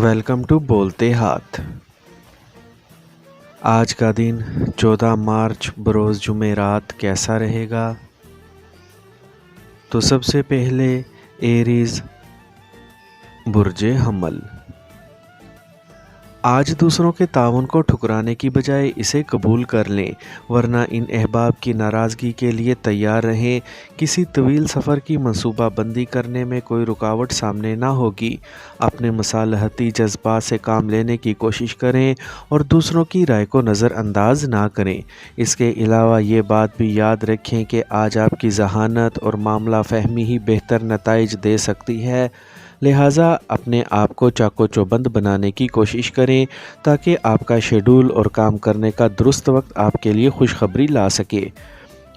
Welcome to بولتے ہاتھ۔ آج کا دن 14 مارچ بروز جمعرات کیسا رہے گا؟ تو سب سے پہلے ایریز برج حمل۔ آج دوسروں کے تعاون کو ٹھکرانے کی بجائے اسے قبول کر لیں، ورنہ ان احباب کی ناراضگی کے لیے تیار رہیں۔ کسی طویل سفر کی منصوبہ بندی کرنے میں کوئی رکاوٹ سامنے نہ ہوگی۔ اپنے مصالحتی جذبات سے کام لینے کی کوشش کریں اور دوسروں کی رائے کو نظر انداز نہ کریں۔ اس کے علاوہ یہ بات بھی یاد رکھیں کہ آج آپ کی ذہانت اور معاملہ فہمی ہی بہتر نتائج دے سکتی ہے، لہٰذا اپنے آپ کو چاق و چوبند بنانے کی کوشش کریں تاکہ آپ کا شیڈول اور کام کرنے کا درست وقت آپ کے لیے خوشخبری لا سکے۔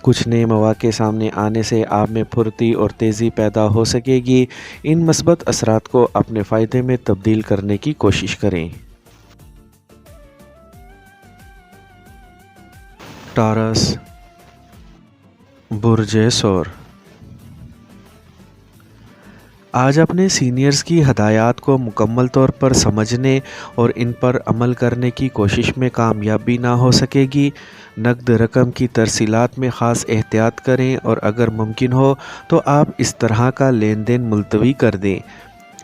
کچھ نئے مواقع سامنے آنے سے آپ میں پھرتی اور تیزی پیدا ہو سکے گی۔ ان مثبت اثرات کو اپنے فائدے میں تبدیل کرنے کی کوشش کریں۔ ٹارس برج ثور۔ آج اپنے سینئرز کی ہدایات کو مکمل طور پر سمجھنے اور ان پر عمل کرنے کی کوشش میں کامیابی نہ ہو سکے گی۔ نقد رقم کی ترسیلات میں خاص احتیاط کریں اور اگر ممکن ہو تو آپ اس طرح کا لین دین ملتوی کر دیں۔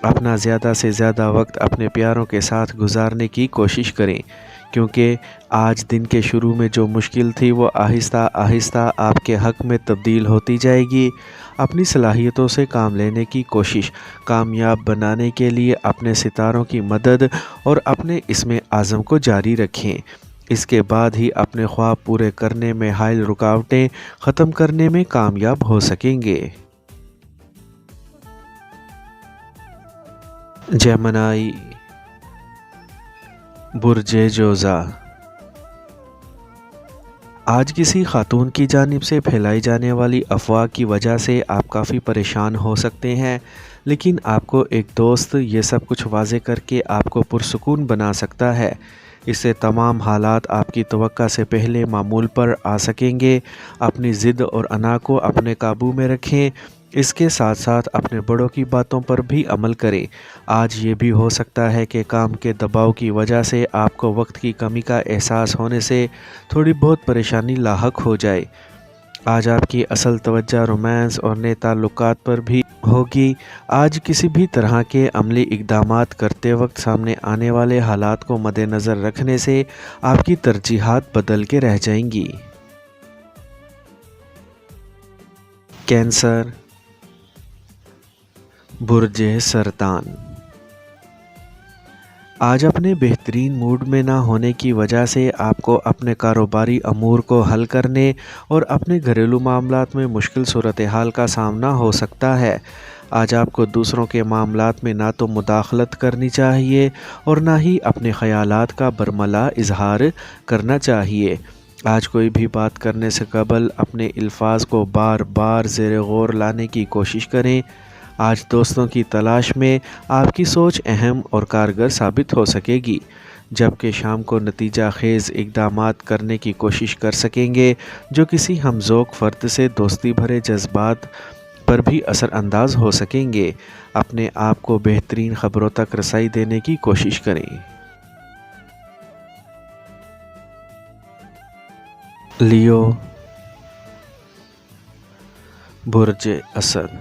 اپنا زیادہ سے زیادہ وقت اپنے پیاروں کے ساتھ گزارنے کی کوشش کریں، کیونکہ آج دن کے شروع میں جو مشکل تھی وہ آہستہ آہستہ آپ کے حق میں تبدیل ہوتی جائے گی۔ اپنی صلاحیتوں سے کام لینے کی کوشش کامیاب بنانے کے لیے اپنے ستاروں کی مدد اور اپنے عزم عظم کو جاری رکھیں۔ اس کے بعد ہی اپنے خواب پورے کرنے میں حائل رکاوٹیں ختم کرنے میں کامیاب ہو سکیں گے۔ جیمنائی برج جوزا۔ آج کسی خاتون کی جانب سے پھیلائی جانے والی افواہ کی وجہ سے آپ کافی پریشان ہو سکتے ہیں، لیکن آپ کو ایک دوست یہ سب کچھ واضح کر کے آپ کو پرسکون بنا سکتا ہے۔ اس سے تمام حالات آپ کی توقع سے پہلے معمول پر آ سکیں گے۔ اپنی ضد اور انا کو اپنے قابو میں رکھیں، اس کے ساتھ ساتھ اپنے بڑوں کی باتوں پر بھی عمل کریں۔ آج یہ بھی ہو سکتا ہے کہ کام کے دباؤ کی وجہ سے آپ کو وقت کی کمی کا احساس ہونے سے تھوڑی بہت پریشانی لاحق ہو جائے۔ آج آپ کی اصل توجہ رومانس اور نئے تعلقات پر بھی ہوگی۔ آج کسی بھی طرح کے عملی اقدامات کرتے وقت سامنے آنے والے حالات کو مد نظر رکھنے سے آپ کی ترجیحات بدل کے رہ جائیں گی۔ کینسر برج سرطان۔ آج اپنے بہترین موڈ میں نہ ہونے کی وجہ سے آپ کو اپنے کاروباری امور کو حل کرنے اور اپنے گھریلو معاملات میں مشکل صورتحال کا سامنا ہو سکتا ہے۔ آج آپ کو دوسروں کے معاملات میں نہ تو مداخلت کرنی چاہیے اور نہ ہی اپنے خیالات کا برملا اظہار کرنا چاہیے۔ آج کوئی بھی بات کرنے سے قبل اپنے الفاظ کو بار بار زیر غور لانے کی کوشش کریں۔ آج دوستوں کی تلاش میں آپ کی سوچ اہم اور کارگر ثابت ہو سکے گی، جبکہ شام کو نتیجہ خیز اقدامات کرنے کی کوشش کر سکیں گے جو کسی ہم ذوق فرد سے دوستی بھرے جذبات پر بھی اثر انداز ہو سکیں گے۔ اپنے آپ کو بہترین خبروں تک رسائی دینے کی کوشش کریں۔ لیو برج اسد۔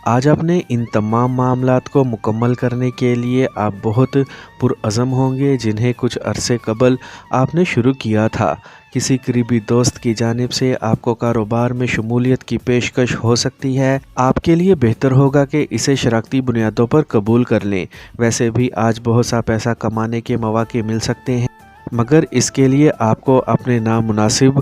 آج اپنے ان تمام معاملات کو مکمل کرنے کے لیے آپ بہت پرعزم ہوں گے جنہیں کچھ عرصے قبل آپ نے شروع کیا تھا۔ کسی قریبی دوست کی جانب سے آپ کو کاروبار میں شمولیت کی پیشکش ہو سکتی ہے۔ آپ کے لیے بہتر ہوگا کہ اسے شراکتی بنیادوں پر قبول کر لیں۔ ویسے بھی آج بہت سا پیسہ کمانے کے مواقع مل سکتے ہیں، مگر اس کے لیے آپ کو اپنے نامناسب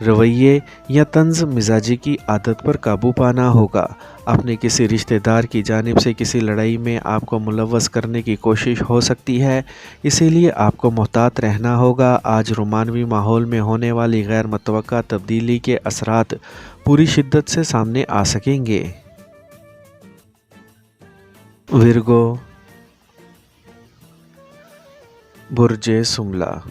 رویے یا طنز مزاجی کی عادت پر قابو پانا ہوگا۔ اپنے کسی رشتہ دار کی جانب سے کسی لڑائی میں آپ کو ملوث کرنے کی کوشش ہو سکتی ہے، اسی لیے آپ کو محتاط رہنا ہوگا۔ آج رومانوی ماحول میں ہونے والی غیر متوقع تبدیلی کے اثرات پوری شدت سے سامنے آ سکیں گے۔ ورگو برج شملہ۔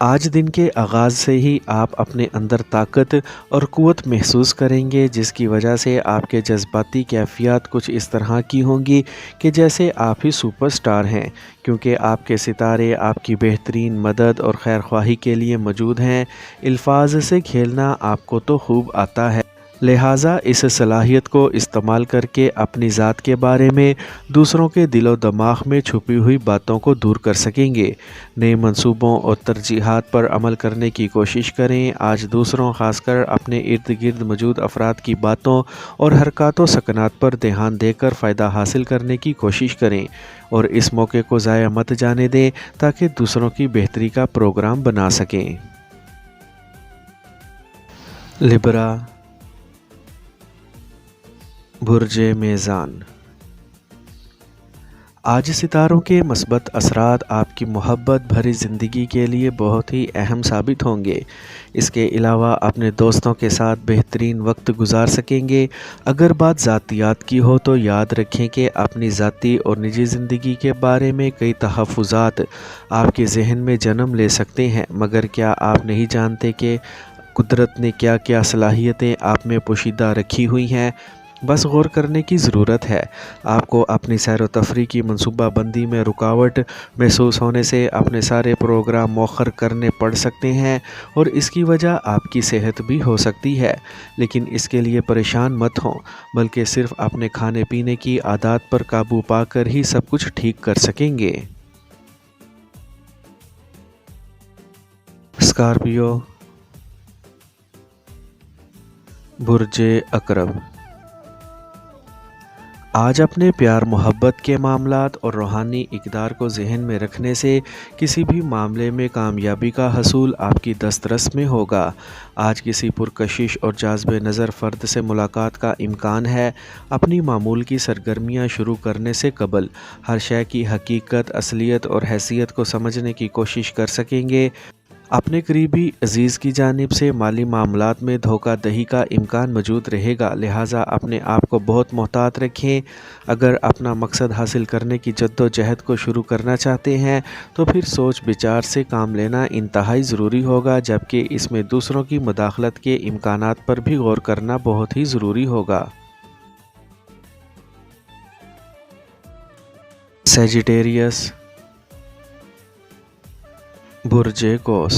آج دن کے آغاز سے ہی آپ اپنے اندر طاقت اور قوت محسوس کریں گے، جس کی وجہ سے آپ کے جذباتی کیفیات کچھ اس طرح کی ہوں گی کہ جیسے آپ ہی سپر سٹار ہیں، کیونکہ آپ کے ستارے آپ کی بہترین مدد اور خیرخواہی کے لیے موجود ہیں۔ الفاظ سے کھیلنا آپ کو تو خوب آتا ہے، لہٰذا اس صلاحیت کو استعمال کر کے اپنی ذات کے بارے میں دوسروں کے دل و دماغ میں چھپی ہوئی باتوں کو دور کر سکیں گے۔ نئے منصوبوں اور ترجیحات پر عمل کرنے کی کوشش کریں۔ آج دوسروں، خاص کر اپنے ارد گرد موجود افراد کی باتوں اور حرکات و سکنات پر دھیان دے کر فائدہ حاصل کرنے کی کوشش کریں، اور اس موقع کو ضائع مت جانے دیں تاکہ دوسروں کی بہتری کا پروگرام بنا سکیں۔ لبرا، برج میزان۔ آج ستاروں کے مثبت اثرات آپ کی محبت بھری زندگی کے لیے بہت ہی اہم ثابت ہوں گے۔ اس کے علاوہ اپنے دوستوں کے ساتھ بہترین وقت گزار سکیں گے۔ اگر بات ذاتیات کی ہو تو یاد رکھیں کہ اپنی ذاتی اور نجی زندگی کے بارے میں کئی تحفظات آپ کے ذہن میں جنم لے سکتے ہیں، مگر کیا آپ نہیں جانتے کہ قدرت نے کیا کیا صلاحیتیں آپ میں پوشیدہ رکھی ہوئی ہیں؟ بس غور کرنے کی ضرورت ہے۔ آپ کو اپنی سیر و تفریح کی منصوبہ بندی میں رکاوٹ محسوس ہونے سے اپنے سارے پروگرام مؤخر کرنے پڑ سکتے ہیں، اور اس کی وجہ آپ کی صحت بھی ہو سکتی ہے، لیکن اس کے لیے پریشان مت ہوں، بلکہ صرف اپنے کھانے پینے کی عادات پر قابو پا کر ہی سب کچھ ٹھیک کر سکیں گے۔ اسکارپیو، برج عقرب۔ آج اپنے پیار محبت کے معاملات اور روحانی اقدار کو ذہن میں رکھنے سے کسی بھی معاملے میں کامیابی کا حصول آپ کی دسترس میں ہوگا۔ آج کسی پرکشش اور جاذب نظر فرد سے ملاقات کا امکان ہے۔ اپنی معمول کی سرگرمیاں شروع کرنے سے قبل ہر شے کی حقیقت، اصلیت اور حیثیت کو سمجھنے کی کوشش کر سکیں گے۔ اپنے قریبی عزیز کی جانب سے مالی معاملات میں دھوکہ دہی کا امکان موجود رہے گا، لہٰذا اپنے آپ کو بہت محتاط رکھیں۔ اگر اپنا مقصد حاصل کرنے کی جد و جہد کو شروع کرنا چاہتے ہیں تو پھر سوچ بچار سے کام لینا انتہائی ضروری ہوگا، جبکہ اس میں دوسروں کی مداخلت کے امکانات پر بھی غور کرنا بہت ہی ضروری ہوگا۔ سیجیٹیریس، برج قوس۔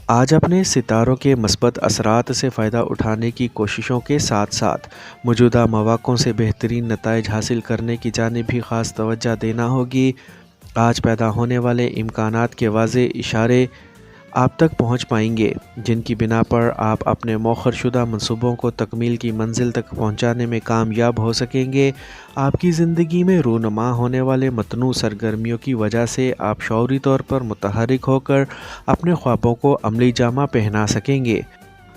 آج اپنے ستاروں کے مثبت اثرات سے فائدہ اٹھانے کی کوششوں کے ساتھ ساتھ موجودہ مواقعوں سے بہترین نتائج حاصل کرنے کی جانب بھی خاص توجہ دینا ہوگی۔ آج پیدا ہونے والے امکانات کے واضح اشارے آپ تک پہنچ پائیں گے، جن کی بنا پر آپ اپنے مؤخر شدہ منصوبوں کو تکمیل کی منزل تک پہنچانے میں کامیاب ہو سکیں گے۔ آپ کی زندگی میں رونما ہونے والے متنوع سرگرمیوں کی وجہ سے آپ شعوری طور پر متحرک ہو کر اپنے خوابوں کو عملی جامہ پہنا سکیں گے۔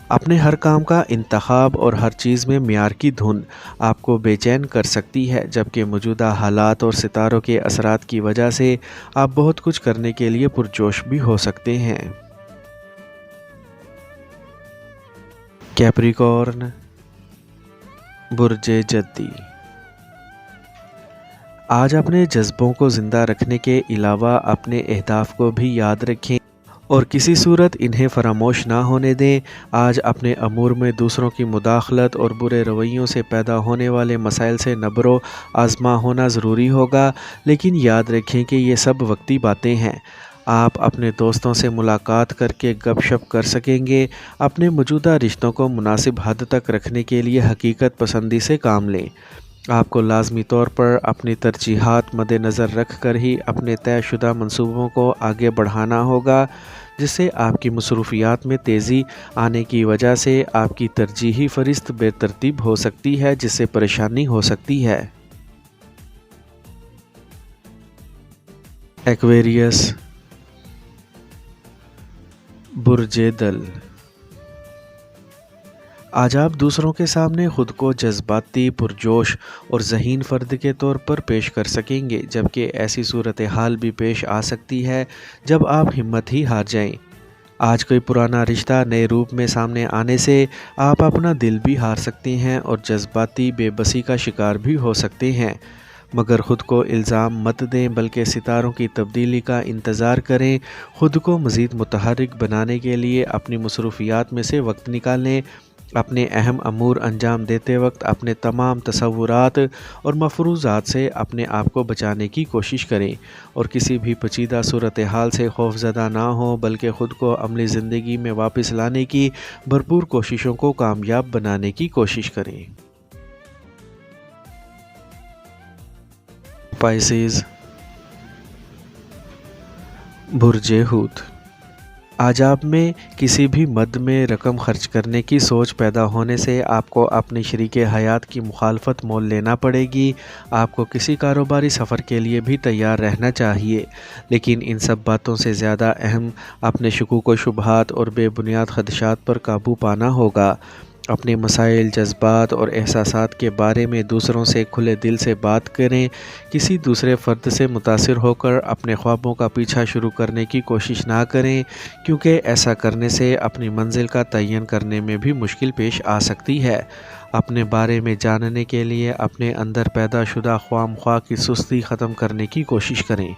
اپنے ہر کام کا انتخاب اور ہر چیز میں معیار کی دھن آپ کو بے چین کر سکتی ہے، جبکہ موجودہ حالات اور ستاروں کے اثرات کی وجہ سے آپ بہت کچھ کرنے کے لیے پرجوش بھی ہو سکتے ہیں۔ کیپریکارن، برج جدی۔ آج اپنے جذبوں کو زندہ رکھنے کے علاوہ اپنے اہداف کو بھی یاد رکھیں اور کسی صورت انہیں فراموش نہ ہونے دیں۔ آج اپنے امور میں دوسروں کی مداخلت اور برے رویوں سے پیدا ہونے والے مسائل سے نبرو آزما ہونا ضروری ہوگا، لیکن یاد رکھیں کہ یہ سب وقتی باتیں ہیں۔ آپ اپنے دوستوں سے ملاقات کر کے گپ شپ کر سکیں گے۔ اپنے موجودہ رشتوں کو مناسب حد تک رکھنے کے لیے حقیقت پسندی سے کام لیں۔ آپ کو لازمی طور پر اپنی ترجیحات مد نظر رکھ کر ہی اپنے طے شدہ منصوبوں کو آگے بڑھانا ہوگا، جس سے آپ کی مصروفیات میں تیزی آنے کی وجہ سے آپ کی ترجیحی فہرست بے ترتیب ہو سکتی ہے، جس سے پریشانی ہو سکتی ہے۔ ایکویریس، برج دل۔ آج آپ دوسروں کے سامنے خود کو جذباتی، پرجوش اور ذہین فرد کے طور پر پیش کر سکیں گے، جبکہ ایسی صورتحال بھی پیش آ سکتی ہے جب آپ ہمت ہی ہار جائیں۔ آج کوئی پرانا رشتہ نئے روپ میں سامنے آنے سے آپ اپنا دل بھی ہار سکتے ہیں اور جذباتی بے بسی کا شکار بھی ہو سکتے ہیں۔ مگر خود کو الزام مت دیں بلکہ ستاروں کی تبدیلی کا انتظار کریں۔ خود کو مزید متحرک بنانے کے لیے اپنی مصروفیات میں سے وقت نکالیں۔ اپنے اہم امور انجام دیتے وقت اپنے تمام تصورات اور مفروضات سے اپنے آپ کو بچانے کی کوشش کریں اور کسی بھی پیچیدہ صورتحال سے خوفزدہ نہ ہوں بلکہ خود کو عملی زندگی میں واپس لانے کی بھرپور کوششوں کو کامیاب بنانے کی کوشش کریں۔ پائسیز، برج حوت۔ آج آپ میں کسی بھی مد میں رقم خرچ کرنے کی سوچ پیدا ہونے سے آپ کو اپنی شریک حیات کی مخالفت مول لینا پڑے گی۔ آپ کو کسی کاروباری سفر کے لیے بھی تیار رہنا چاہیے، لیکن ان سب باتوں سے زیادہ اہم اپنے شکوک و شبہات اور بے بنیاد خدشات پر قابو پانا ہوگا۔ اپنے مسائل، جذبات اور احساسات کے بارے میں دوسروں سے کھلے دل سے بات کریں۔ کسی دوسرے فرد سے متاثر ہو کر اپنے خوابوں کا پیچھا شروع کرنے کی کوشش نہ کریں، کیونکہ ایسا کرنے سے اپنی منزل کا تعین کرنے میں بھی مشکل پیش آ سکتی ہے۔ اپنے بارے میں جاننے کے لیے اپنے اندر پیدا شدہ خواہ مخواہ کی سستی ختم کرنے کی کوشش کریں۔